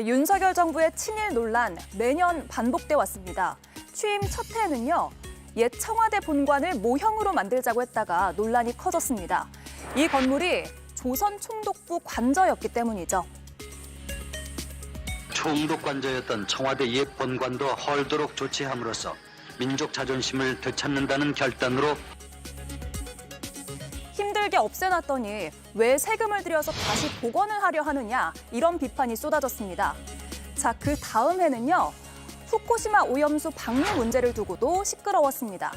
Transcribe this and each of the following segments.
윤석열 정부의 친일 논란 매년 반복돼 왔습니다. 취임 첫 해에는요, 옛 청와대 본관을 모형으로 만들자고 했다가 논란이 커졌습니다. 이 건물이 조선총독부 관저였기 때문이죠. 총독 관저였던 청와대 옛 본관도 헐도록 조치함으로써 민족 자존심을 되찾는다는 결단으로 힘들게 없애놨더니 왜 세금을 들여서 다시 복원을 하려 하느냐, 이런 비판이 쏟아졌습니다. 자, 그 다음 해는요, 후쿠시마 오염수 방류 문제를 두고도 시끄러웠습니다.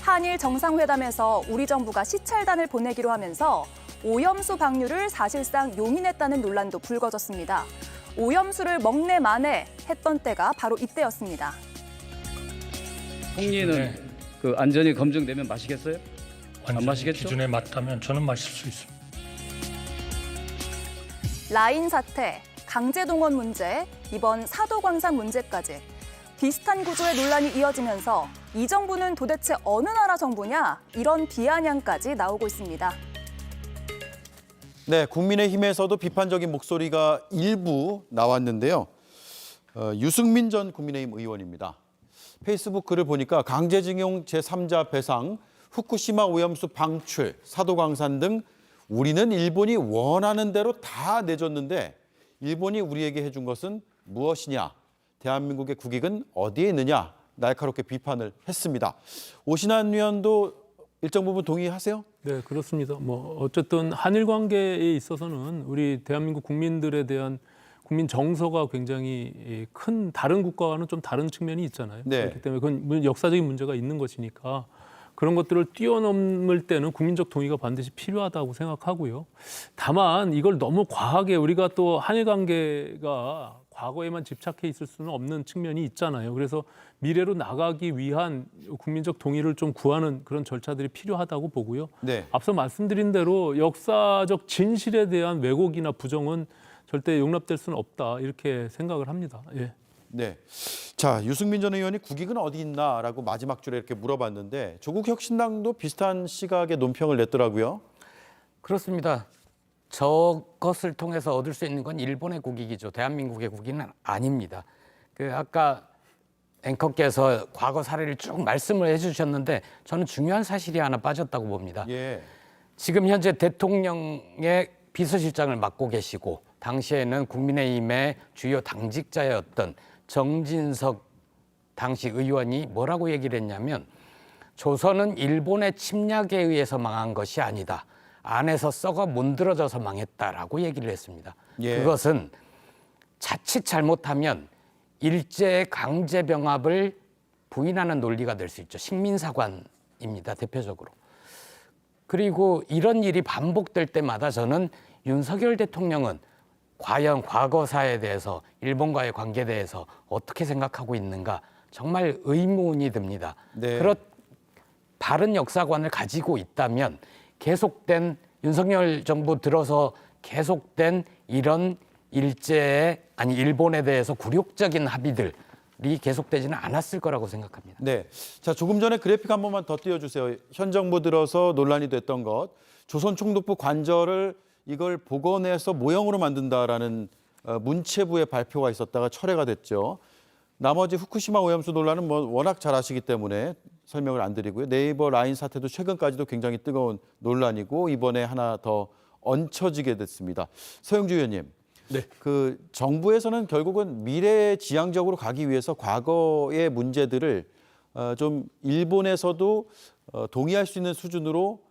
한일 정상회담에서 우리 정부가 시찰단을 보내기로 하면서 오염수 방류를 사실상 용인했다는 논란도 불거졌습니다. 오염수를 먹네 마네 했던 때가 바로 이때였습니다. 홍리는 그 안전이 검증되면 마시겠어요? 안 마시겠죠? 기준에 맞다면 저는 마실 수 있습니다. 라인 사태, 강제동원 문제, 이번 사도광산 문제까지 비슷한 구조의 논란이 이어지면서 이 정부는 도대체 어느 나라 정부냐, 이런 비아냥까지 나오고 있습니다. 네, 국민의힘에서도 비판적인 목소리가 일부 나왔는데요. 유승민 전 국민의힘 의원입니다. 페이스북 글을 보니까 강제징용 제3자 배상, 후쿠시마 오염수 방출, 사도광산 등 우리는 일본이 원하는 대로 다 내줬는데 일본이 우리에게 해준 것은 무엇이냐? 대한민국의 국익은 어디에 있느냐? 날카롭게 비판을 했습니다. 오신환 의원도 일정 부분 동의하세요? 네, 그렇습니다. 어쨌든 한일 관계에 있어서는 우리 대한민국 국민들에 대한 국민 정서가 굉장히 큰 다른 국가와는 좀 다른 측면이 있잖아요. 네. 그렇기 때문에 그건 역사적인 문제가 있는 것이니까 그런 것들을 뛰어넘을 때는 국민적 동의가 반드시 필요하다고 생각하고요. 다만 이걸 너무 과하게 우리가 또 한일 관계가 과거에만 집착해 있을 수는 없는 측면이 있잖아요. 그래서 미래로 나가기 위한 국민적 동의를 좀 구하는 그런 절차들이 필요하다고 보고요. 네. 앞서 말씀드린 대로 역사적 진실에 대한 왜곡이나 부정은 절대 용납될 수는 없다, 이렇게 생각을 합니다. 예. 네. 자, 유승민 전 의원이 국익은 어디 있나라고 마지막 줄에 이렇게 물어봤는데 조국 혁신당도 비슷한 시각의 논평을 냈더라고요. 그렇습니다. 저것을 통해서 얻을 수 있는 건 일본의 국익이죠. 대한민국의 국익은 아닙니다. 아까 앵커께서 과거 사례를 쭉 말씀을 해주셨는데 저는 중요한 사실이 하나 빠졌다고 봅니다. 예. 지금 현재 대통령의 비서실장을 맡고 계시고 당시에는 국민의힘의 주요 당직자였던 정진석 당시 의원이 뭐라고 얘기를 했냐면 조선은 일본의 침략에 의해서 망한 것이 아니다. 안에서 썩어 문드러져서 망했다라고 얘기를 했습니다. 예. 그것은 자칫 잘못하면 일제 강제병합을 부인하는 논리가 될 수 있죠. 식민사관입니다, 대표적으로. 그리고 이런 일이 반복될 때마다 저는 윤석열 대통령은 과연 과거사에 대해서 일본과의 관계에 대해서 어떻게 생각하고 있는가 정말 의문이 듭니다. 네. 바른 역사관을 가지고 있다면 계속된 윤석열 정부 들어서 계속된 이런 일본에 대해서 굴욕적인 합의들이 계속되지는 않았을 거라고 생각합니다. 네. 자, 조금 전에 그래픽 한 번만 더 띄워주세요. 현 정부 들어서 논란이 됐던 것. 조선총독부 관저를 이걸 복원해서 모형으로 만든다라는 문체부의 발표가 있었다가 철회가 됐죠. 나머지 후쿠시마 오염수 논란은 워낙 잘 아시기 때문에 설명을 안 드리고요. 네이버 라인 사태도 최근까지도 굉장히 뜨거운 논란이고 이번에 하나 더 얹혀지게 됐습니다. 서영주 의원님. 네. 정부에서는 결국은 미래지향적으로 가기 위해서 과거의 문제들을 좀 일본에서도 동의할 수 있는 수준으로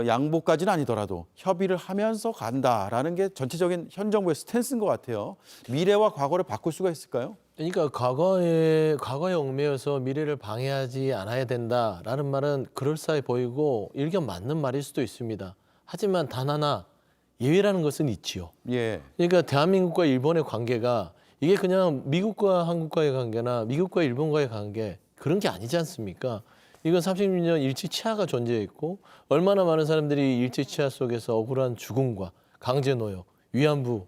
양보까지는 아니더라도 협의를 하면서 간다라는 게 전체적인 현 정부의 스탠스인 것 같아요. 미래와 과거를 바꿀 수가 있을까요? 그러니까 과거에 얽매여서 미래를 방해하지 않아야 된다라는 말은 그럴싸해 보이고 일견 맞는 말일 수도 있습니다. 하지만 단 하나 예외라는 것은 있지요. 예. 그러니까 대한민국과 일본의 관계가 이게 그냥 미국과 한국과의 관계나 미국과 일본과의 관계 그런 게 아니지 않습니까? 이건 36년 일제치하가 존재했고 얼마나 많은 사람들이 일제치하 속에서 억울한 죽음과 강제노역, 위안부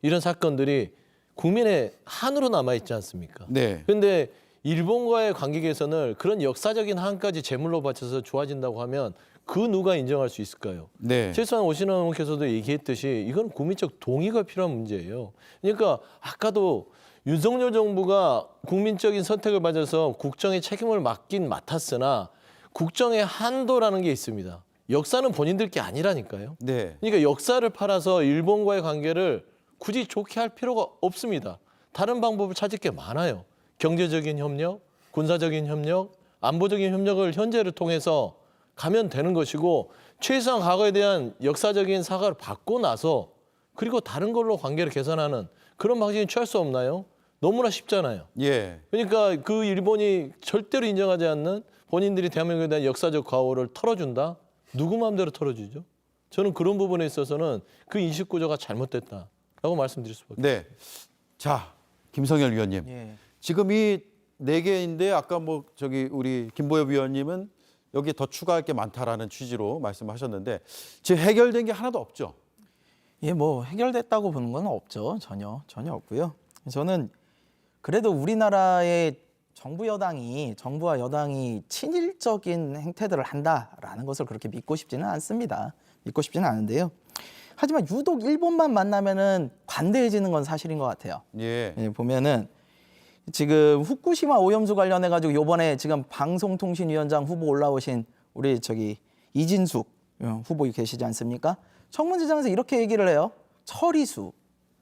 이런 사건들이 국민의 한으로 남아있지 않습니까? 네. 그런데 일본과의 관계 개선을 그런 역사적인 한까지 제물로 바쳐서 좋아진다고 하면 그 누가 인정할 수 있을까요? 네. 최소한 오신환 의원께서도 얘기했듯이 이건 국민적 동의가 필요한 문제예요. 그러니까 아까도 윤석열 정부가 국민적인 선택을 받아서 국정의 책임을 맡았으나 국정의 한도라는 게 있습니다. 역사는 본인들 게 아니라니까요. 네. 그러니까 역사를 팔아서 일본과의 관계를 굳이 좋게 할 필요가 없습니다. 다른 방법을 찾을 게 많아요. 경제적인 협력, 군사적인 협력, 안보적인 협력을 현재를 통해서 가면 되는 것이고 최소한 과거에 대한 역사적인 사과를 받고 나서 그리고 다른 걸로 관계를 개선하는 그런 방식이 취할 수 없나요? 너무나 쉽잖아요. 예. 그러니까 그 일본이 절대로 인정하지 않는 본인들이 대한민국에 대한 역사적 과오를 털어준다? 누구 마음대로 털어주죠? 저는 그런 부분에 있어서는 그 인식 구조가 잘못됐다라고 말씀드릴 수밖에 없습니다. 네. 자, 김성열 위원님. 예. 지금 이 네 개인데 아까 뭐 우리 김보엽 위원님은 여기에 더 추가할 게 많다라는 취지로 말씀하셨는데 지금 해결된 게 하나도 없죠. 예, 뭐 해결됐다고 보는 건 없죠. 전혀 없고요. 저는 그래도 우리나라의 정부와 여당이 친일적인 행태들을 한다라는 것을 그렇게 믿고 싶지는 않습니다. 믿고 싶지는 않은데요. 하지만 유독 일본만 만나면은 관대해지는 건 사실인 것 같아요. 예. 예, 보면은 지금 후쿠시마 오염수 관련해 가지고 요번에 지금 방송통신위원장 후보 올라오신 우리 이진숙 후보 계시지 않습니까? 청문회장에서 이렇게 얘기를 해요.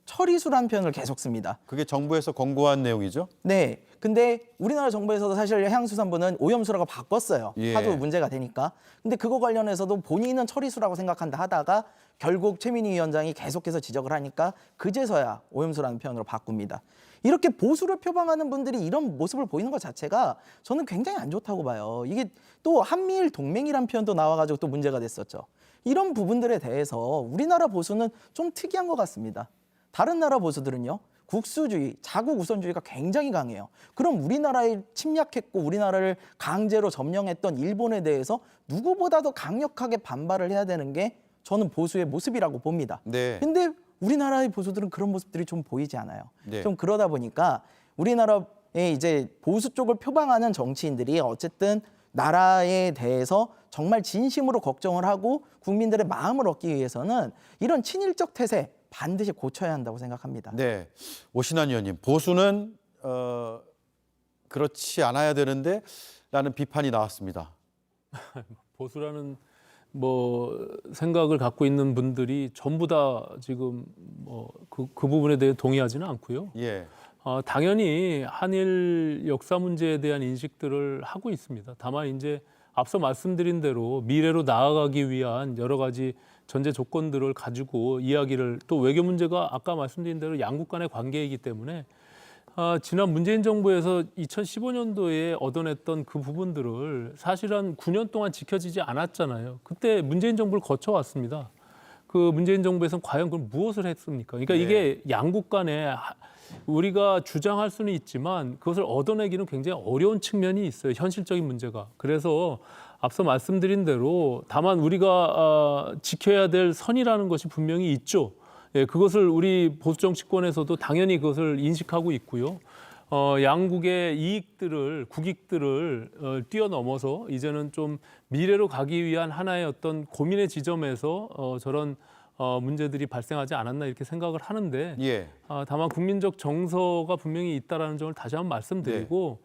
처리수라는 표현을 계속 씁니다. 그게 정부에서 권고한 내용이죠? 네. 근데 우리나라 정부에서도 사실 해양수산부는 오염수라고 바꿨어요. 예. 하도 문제가 되니까. 근데 그거 관련해서도 본인은 처리수라고 생각한다 하다가 결국 최민희 위원장이 계속해서 지적을 하니까 그제서야 오염수라는 표현으로 바꿉니다. 이렇게 보수를 표방하는 분들이 이런 모습을 보이는 것 자체가 저는 굉장히 안 좋다고 봐요. 이게 또 한미일 동맹이란 표현도 나와가지고 또 문제가 됐었죠. 이런 부분들에 대해서 우리나라 보수는 좀 특이한 것 같습니다. 다른 나라 보수들은요. 국수주의, 자국 우선주의가 굉장히 강해요. 그럼 우리나라에 침략했고 우리나라를 강제로 점령했던 일본에 대해서 누구보다도 강력하게 반발을 해야 되는 게 저는 보수의 모습이라고 봅니다. 네. 근데 우리나라의 보수들은 그런 모습들이 좀 보이지 않아요. 네. 좀 그러다 보니까 우리나라의 이제 보수 쪽을 표방하는 정치인들이 어쨌든 나라에 대해서 정말 진심으로 걱정을 하고 국민들의 마음을 얻기 위해서는 이런 친일적 태세 반드시 고쳐야 한다고 생각합니다. 네. 오신환 의원님, 보수는 그렇지 않아야 되는데 라는 비판이 나왔습니다. 보수라는 생각을 갖고 있는 분들이 전부 다 지금 그 부분에 대해 동의하지는 않고요. 예. 당연히 한일 역사 문제에 대한 인식들을 하고 있습니다. 다만 이제 앞서 말씀드린 대로 미래로 나아가기 위한 여러 가지 전제 조건들을 가지고 이야기를 또 외교 문제가 아까 말씀드린 대로 양국 간의 관계이기 때문에 지난 문재인 정부에서 2015년도에 얻어냈던 그 부분들을 사실 한 9년 동안 지켜지지 않았잖아요. 그때 문재인 정부를 거쳐왔습니다. 그 문재인 정부에서는 과연 그럼 무엇을 했습니까? 그러니까 이게 양국 간에 우리가 주장할 수는 있지만 그것을 얻어내기는 굉장히 어려운 측면이 있어요. 현실적인 문제가. 그래서 앞서 말씀드린 대로 다만 우리가 지켜야 될 선이라는 것이 분명히 있죠. 예, 그것을 우리 보수 정치권에서도 당연히 그것을 인식하고 있고요. 양국의 이익들을 국익들을 뛰어넘어서 이제는 좀 미래로 가기 위한 하나의 어떤 고민의 지점에서 저런 문제들이 발생하지 않았나 이렇게 생각을 하는데 예. 다만 국민적 정서가 분명히 있다라는 점을 다시 한번 말씀드리고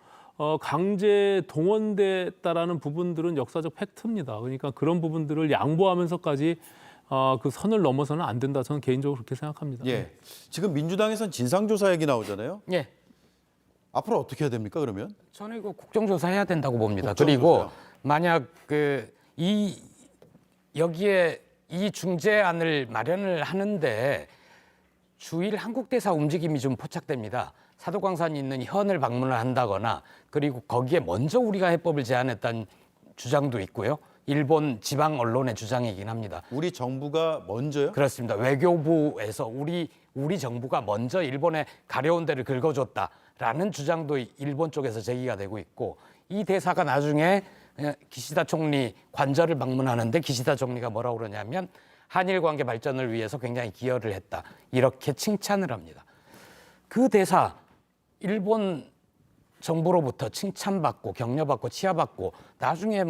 강제 동원됐다라는 부분들은 역사적 팩트입니다. 그러니까 그런 부분들을 양보하면서까지 그 선을 넘어서는 안 된다. 저는 개인적으로 그렇게 생각합니다. 예. 지금 민주당에선 진상조사 얘기 나오잖아요. 예. 앞으로 어떻게 해야 됩니까, 그러면? 저는 이거 국정조사 해야 된다고 봅니다. 국정조사요. 그리고 만약 여기에 이 중재안을 마련을 하는데 주일 한국 대사 움직임이 좀 포착됩니다. 사도광산에 있는 현을 방문을 한다거나 그리고 거기에 먼저 우리가 해법을 제안했다는 주장도 있고요. 일본 지방 언론의 주장이긴 합니다. 우리 정부가 먼저요? 그렇습니다. 외교부에서 우리 정부가 먼저 일본에 가려운 데를 긁어줬다라는 주장도 일본 쪽에서 제기가 되고 있고 이 대사가 나중에 기시다 총리 관저를 방문하는데 기시다 총리가 뭐라고 그러냐면 한일 관계 발전을 위해서 굉장히 기여를 했다. 이렇게 칭찬을 합니다. 그 대사 일본 정부로부터 칭찬받고 격려받고 치하받고 나중에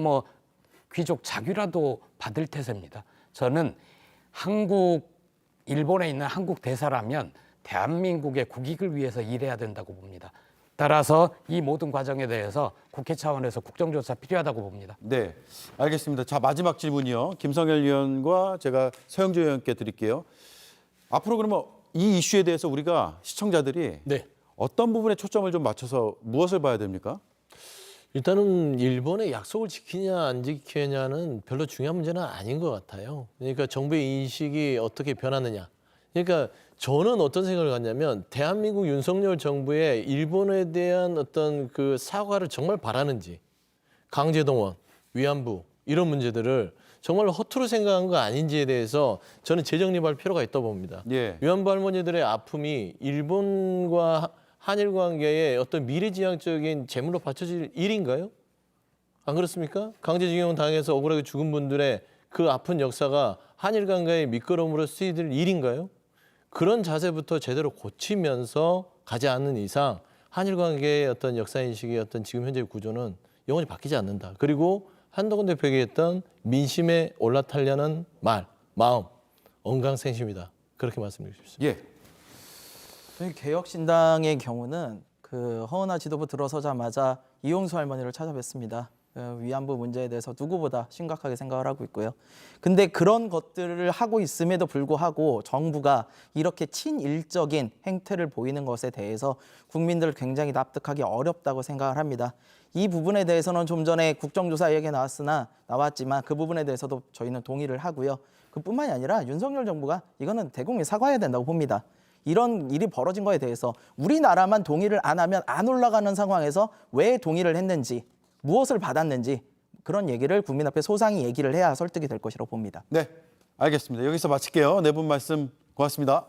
귀족 자규라도 받을 태세입니다. 저는 일본에 있는 한국 대사라면 대한민국의 국익을 위해서 일해야 된다고 봅니다. 따라서 이 모든 과정에 대해서 국회 차원에서 국정조사 필요하다고 봅니다. 네, 알겠습니다. 자, 마지막 질문이요. 김성열 의원과 제가 서영주 의원께 드릴게요. 앞으로 그러면 이 이슈에 대해서 우리가 시청자들이 네. 어떤 부분에 초점을 좀 맞춰서 무엇을 봐야 됩니까? 일단은 일본의 약속을 지키냐 안 지키냐는 별로 중요한 문제는 아닌 것 같아요. 그러니까 정부의 인식이 어떻게 변하느냐. 그러니까 저는 어떤 생각을 갖냐면 대한민국 윤석열 정부의 일본에 대한 어떤 그 사과를 정말 바라는지, 강제동원, 위안부 이런 문제들을 정말 허투루 생각한 거 아닌지에 대해서 저는 재정립할 필요가 있다고 봅니다. 예. 위안부 할머니들의 아픔이 일본과 한일 관계의 어떤 미래지향적인 재물로 받쳐질 일인가요? 안 그렇습니까? 강제징용 당해서 억울하게 죽은 분들의 그 아픈 역사가 한일 관계의 미끄럼으로 쓰이들 일인가요? 그런 자세부터 제대로 고치면서 가지 않는 이상 한일 관계의 어떤 역사인식의 어떤 지금 현재 구조는 영원히 바뀌지 않는다. 그리고 한동훈 대표가 얘기했던 민심에 올라타려는 마음, 언강생심이다. 그렇게 말씀드리고 싶습니다. 예. 저희 개혁신당의 경우는 허은하 지도부 들어서자마자 이용수 할머니를 찾아뵀습니다. 위안부 문제에 대해서 누구보다 심각하게 생각을 하고 있고요. 근데 그런 것들을 하고 있음에도 불구하고 정부가 이렇게 친일적인 행태를 보이는 것에 대해서 국민들 굉장히 납득하기 어렵다고 생각을 합니다. 이 부분에 대해서는 좀 전에 국정조사 얘기 나왔지만 그 부분에 대해서도 저희는 동의를 하고요. 그뿐만이 아니라 윤석열 정부가 이거는 대국민 사과해야 된다고 봅니다. 이런 일이 벌어진 거에 대해서 우리나라만 동의를 안 하면 안 올라가는 상황에서 왜 동의를 했는지, 무엇을 받았는지 그런 얘기를 국민 앞에 소상히 얘기를 해야 설득이 될 것이라고 봅니다. 네, 알겠습니다. 여기서 마칠게요. 네 분 말씀 고맙습니다.